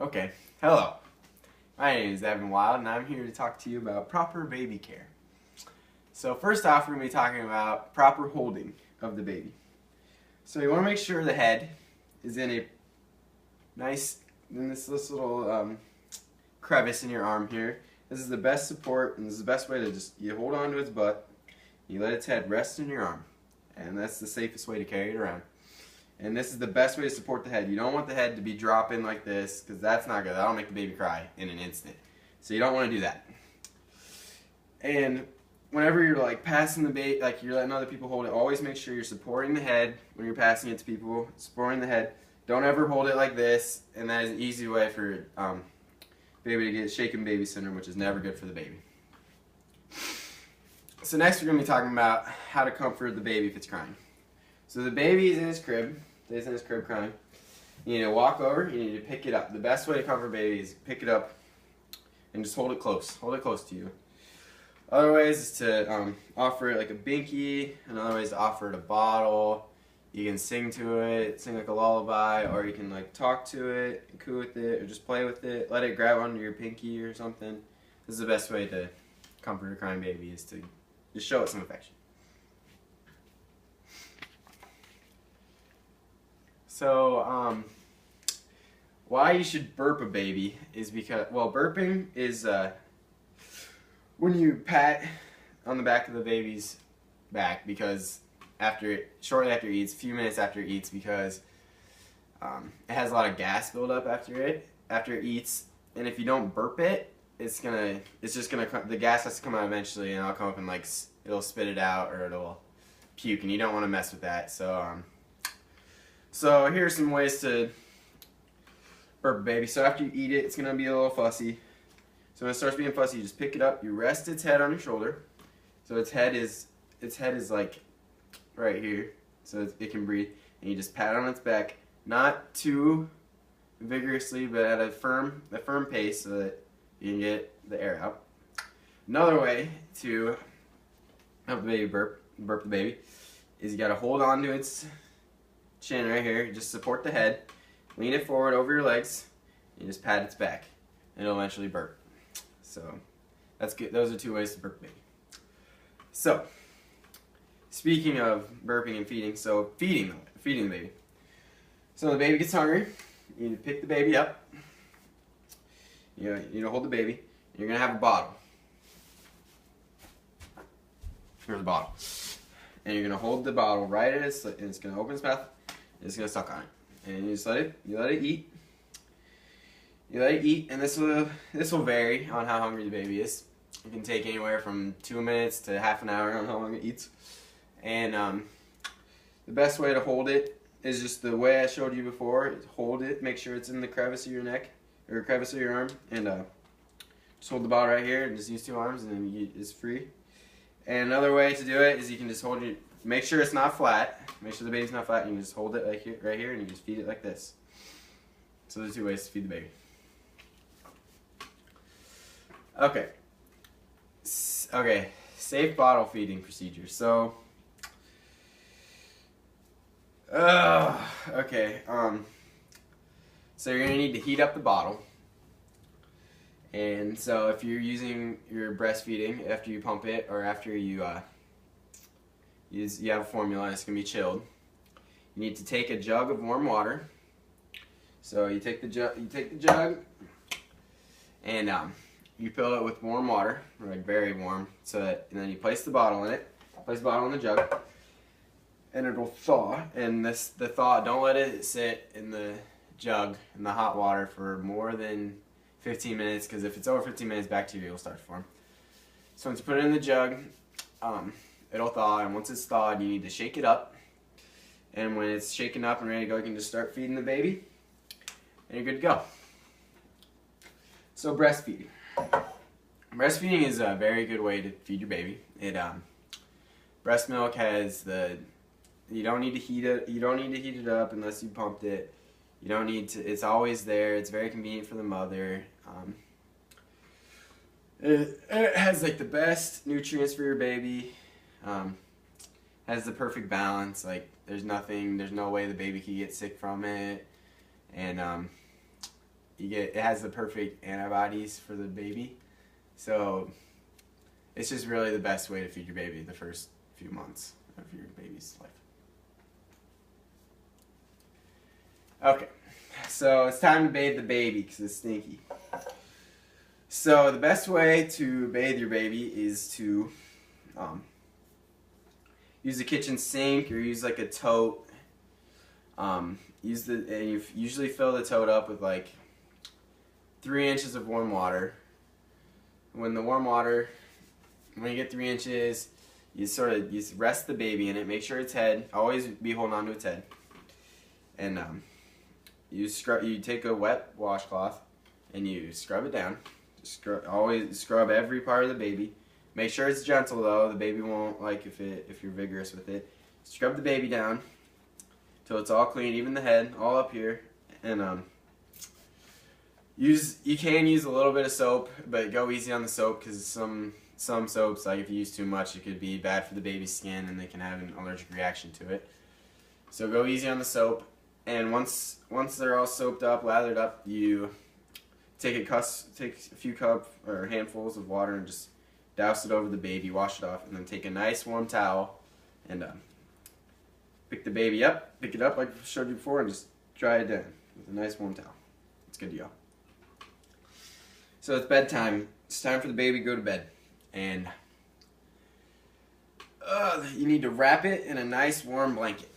Okay, hello. My name is Evan Wild, and I'm here to talk to you about proper baby care. So first off, we're going to be talking about proper holding of the baby. So you want to make sure the head is in this little crevice in your arm here. This is the best support, and this is the best way to you hold on to its butt, you let its head rest in your arm, and that's the safest way to carry it around. And this is the best way to support the head. You don't want the head to be dropping like this, because that's not good. That'll make the baby cry in an instant. So you don't want to do that. And whenever you're like passing the baby, like you're letting other people hold it, always make sure you're supporting the head when you're passing it to people. Supporting the head. Don't ever hold it like this, and that is an easy way for baby to get shaken baby syndrome, which is never good for the baby. So next we're going to be talking about how to comfort the baby if it's crying. So the baby is in his crib, stays in his crib crying. You need to walk over, you need to pick it up. The best way to comfort baby is pick it up and just hold it close. Hold it close to you. Other ways is to offer it like a binky. Another way is to offer it a bottle. You can sing to it, sing like a lullaby, or you can like talk to it, and coo with it, or just play with it. Let it grab onto your pinky or something. This is the best way to comfort a crying baby, is to just show it some affection. So, why you should burp a baby is because, well, burping is when you pat on the back of the baby's back, because shortly after it eats, a few minutes after it eats, because it has a lot of gas buildup after it eats, and if you don't burp it, the gas has to come out eventually, and it'll come up and like it'll spit it out, or it'll puke, and you don't want to mess with that. So here's some ways to burp a baby. So after you eat it, it's going to be a little fussy. So when it starts being fussy, you just pick it up, you rest its head on your shoulder. So its head is like right here, so it can breathe. And you just pat on its back, not too vigorously, but at a firm pace, so that you can get the air out. Another way to help the baby burp the baby, is you got to hold on to its chin right here. Just support the head, lean it forward over your legs, and just pat its back, and it'll eventually burp. So that's good. Those are two ways to burp a baby. So speaking of burping and feeding, so feeding the baby. So when the baby gets hungry, you need to pick the baby up. You need to hold the baby. And you're gonna have a bottle. Here's a bottle, and you're gonna hold the bottle right at its slit, and it's gonna open its mouth. It's gonna suck on it, and you just let it eat. You let it eat, and this will vary on how hungry the baby is. It can take anywhere from 2 minutes to half an hour on how long it eats. And the best way to hold it is just the way I showed you before. Hold it, make sure it's in the crevice of your neck or crevice of your arm, and just hold the bottle right here, and just use 2 arms, and then it's free. And another way to do it is you can just hold it. Make sure it's not flat. Make sure the baby's not flat. You can just hold it like right here, and you just feed it like this. So there's 2 ways to feed the baby. Okay. Safe bottle feeding procedure. So, okay. So you're gonna need to heat up the bottle. And so if you're using your breastfeeding after you pump it, or after you have a formula, it's gonna be chilled. You need to take a jug of warm water. So you take the jug, and you fill it with warm water, like very warm. And then you place the bottle in it. Place the bottle in the jug, and it'll thaw. And the thaw, don't let it sit in the jug in the hot water for more than 15 minutes, because if it's over 15 minutes, bacteria will start to form. So once you put it in the jug, it'll thaw, and once it's thawed, you need to shake it up. And when it's shaken up and ready to go, you can just start feeding the baby, and you're good to go. So breastfeeding. Breastfeeding is a very good way to feed your baby. Breast milk has you don't need to heat it up unless you pumped it. You don't need to. It's always there. It's very convenient for the mother. It has like the best nutrients for your baby. Has the perfect balance. Like there's no way the baby can get sick from it. And it has the perfect antibodies for the baby. So it's just really the best way to feed your baby the first few months of your baby's life. Okay, so it's time to bathe the baby because it's stinky. So the best way to bathe your baby is to use the kitchen sink or use like a tote. And you usually fill the tote up with like 3 inches of warm water. When you get 3 inches, you rest the baby in it. Make sure its head, always be holding on to its head. And you take a wet washcloth and you scrub it down. Always scrub every part of the baby. Make sure it's gentle though. The baby won't like if you're vigorous with it. Scrub the baby down till it's all clean, even the head, all up here. And you can use a little bit of soap, but go easy on the soap because some soaps, like if you use too much, it could be bad for the baby's skin and they can have an allergic reaction to it. So go easy on the soap. And once they're all soaped up, lathered up, you take a few cups or handfuls of water and just douse it over the baby, wash it off, and then take a nice warm towel and pick the baby up, pick it up like I showed you before, and just dry it down with a nice warm towel. It's good to go. So it's bedtime. It's time for the baby to go to bed. And you need to wrap it in a nice warm blanket.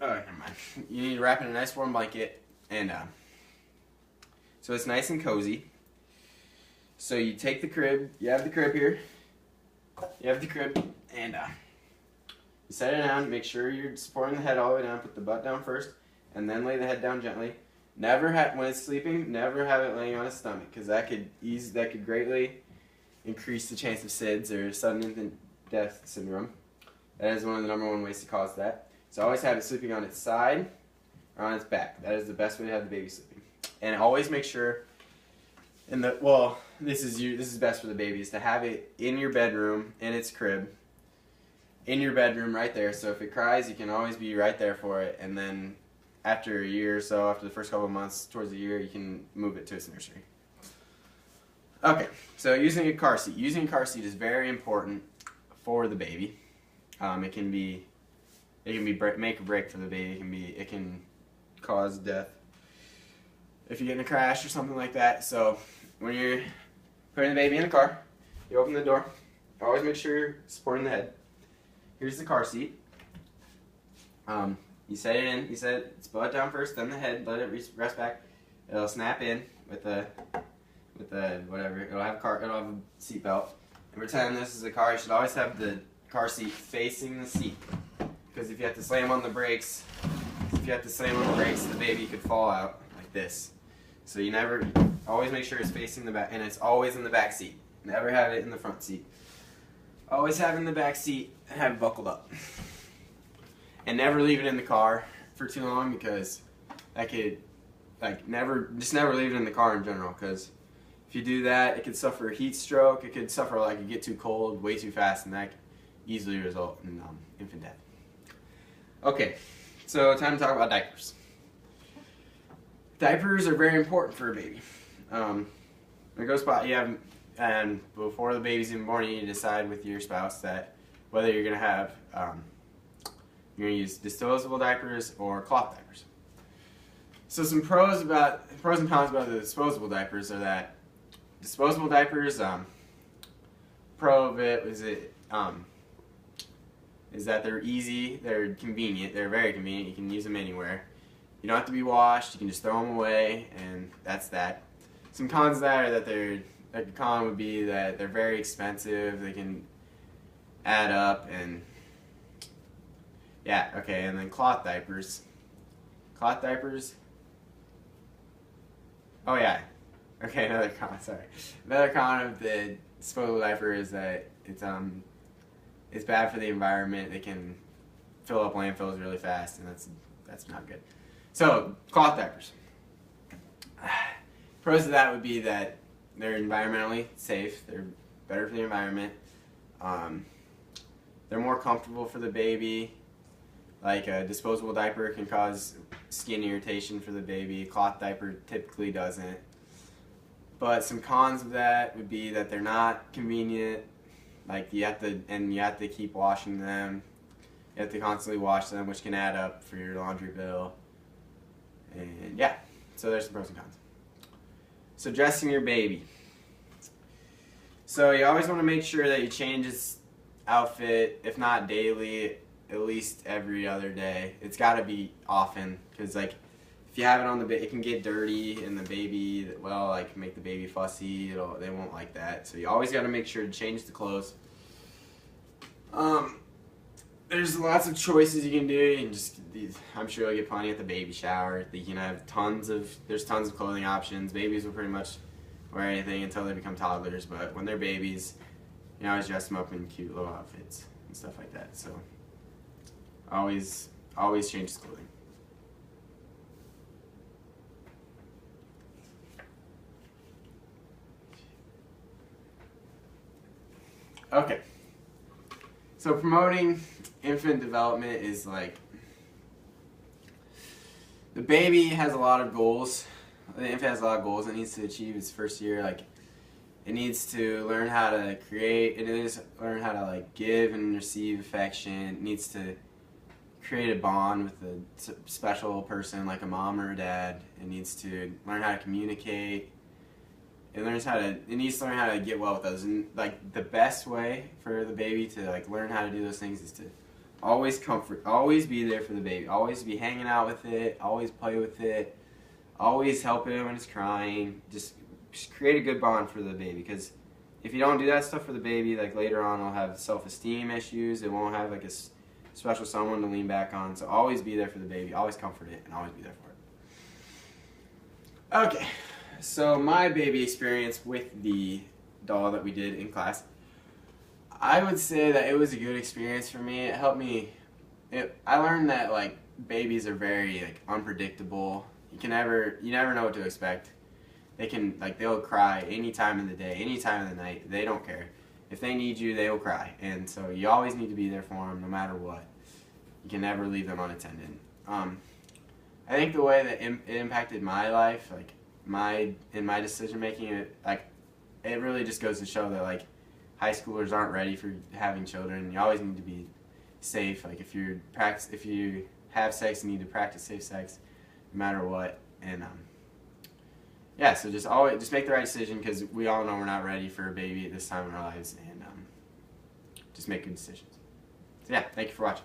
Oh, never mind. You need to wrap it in a nice warm blanket, and so it's nice and cozy. So you take the crib. You have the crib here. You have the crib, and you set it down. Make sure you're supporting the head all the way down. Put the butt down first, and then lay the head down gently. When it's sleeping, never have it laying on its stomach, because that could greatly increase the chance of SIDS or sudden infant death syndrome. That is one of the #1 ways to cause that. So always have it sleeping on its side or on its back. That is the best way to have the baby sleeping. And always make sure this is best for the baby, is to have it in your bedroom, in its crib, in your bedroom right there. So if it cries, you can always be right there for it. And then after a year or so, after the first couple of months, towards a year, you can move it to its nursery. Okay, so using a car seat. Using a car seat is very important for the baby. It can be make or break for the baby. It can cause death if you get in a crash or something like that. So when you're putting the baby in the car, you open the door. Always make sure you're supporting the head. Here's the car seat. You set it in. You set its butt down first, then the head. Let it rest back. It'll snap in with the whatever. It'll have a seat belt. And pretend this is a car. You should always have the car seat facing the seat. Because if you have to slam on the brakes, the baby could fall out like this. So always make sure it's facing the back, and it's always in the back seat. Never have it in the front seat. Always have it in the back seat and have it buckled up. And never leave it in the car for too long, because that could, never leave it in the car in general, because if you do that, it could suffer a heat stroke. It could suffer it get too cold way too fast, and that could easily result in infant death. Okay, so time to talk about diapers. Diapers are very important for a baby. And before the baby's even born, you need to decide with your spouse that whether you're going to use disposable diapers or cloth diapers. So some pros and cons about the disposable diapers are that disposable diapers, pro of it is that they're easy, they're convenient, they're very convenient. You can use them anywhere. You don't have to be washed. You can just throw them away, and that's that. Some cons of that are that a con would be that they're very expensive. They can add up, and yeah, okay. And then cloth diapers. Cloth diapers. Oh yeah. Okay, another con. Sorry. Another con of the disposable diaper is that it's bad for the environment. They can fill up landfills really fast, and that's not good. So, cloth diapers. Pros of that would be that they're environmentally safe. They're better for the environment. They're more comfortable for the baby. Like a disposable diaper can cause skin irritation for the baby. Cloth diaper typically doesn't. But some cons of that would be that they're not convenient. Like you have to keep washing them. You have to constantly wash them, which can add up for your laundry bill. And yeah, so there's some pros and cons. So dressing your baby. So you always want to make sure that you change his outfit, if not daily, at least every other day. It's got to be often, because like if you have it on the it can get dirty, and the baby, well, like make the baby fussy. They won't like that. So you always got to make sure to change the clothes. There's lots of choices you can do. You can just, I'm sure you'll get plenty at the baby shower. You can have there's tons of clothing options. Babies will pretty much wear anything until they become toddlers, but when they're babies, you know, always dress them up in cute little outfits and stuff like that. So always change the clothing. Okay. So promoting infant development is like, the baby has a lot of goals. The infant has a lot of goals it needs to achieve its first year. Like, it needs to learn how to create, it needs to learn how to like give and receive affection. It needs to create a bond with a special person like a mom or a dad. It needs to learn how to communicate. It needs to learn how to get well with others. And like the best way for the baby to like learn how to do those things is to always be there for the baby. Always be hanging out with it, always play with it, always help it when it's crying. Just create a good bond for the baby, because if you don't do that stuff for the baby, like later on it'll have self-esteem issues. It won't have like a special someone to lean back on. So always be there for the baby, always comfort it, and always be there for it. Okay. So my baby experience with the doll that we did in class, I would say that it was a good experience for me. It helped me. I learned that like babies are very like unpredictable. You never know what to expect. They'll cry any time of the day, any time of the night. They don't care. If they need you, they will cry. And so you always need to be there for them no matter what. You can never leave them unattended. I think the way that it impacted my life, like in my decision making, it really just goes to show that like high schoolers aren't ready for having children. You always need to be safe. Like if you have sex, you need to practice safe sex no matter what. And yeah, so just make the right decision, because we all know we're not ready for a baby at this time in our lives, and just make good decisions. So yeah, thank you for watching.